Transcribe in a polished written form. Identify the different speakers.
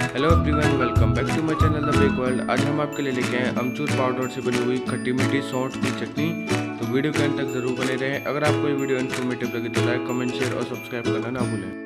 Speaker 1: Hello everyone, welcome back to my channel the big world. आज हम आपके लिए लेके आए अमचूर पाउडर से बनी हुई खट्टी मीठी सौंठ की चटनी। तो वीडियो के अंत तक जरूर बने रहें। अगर आपको ये वीडियो इन्फॉर्मेटिव लगे तो लाइक, कमेंट, शेयर और सब्सक्राइब करना ना भूलें।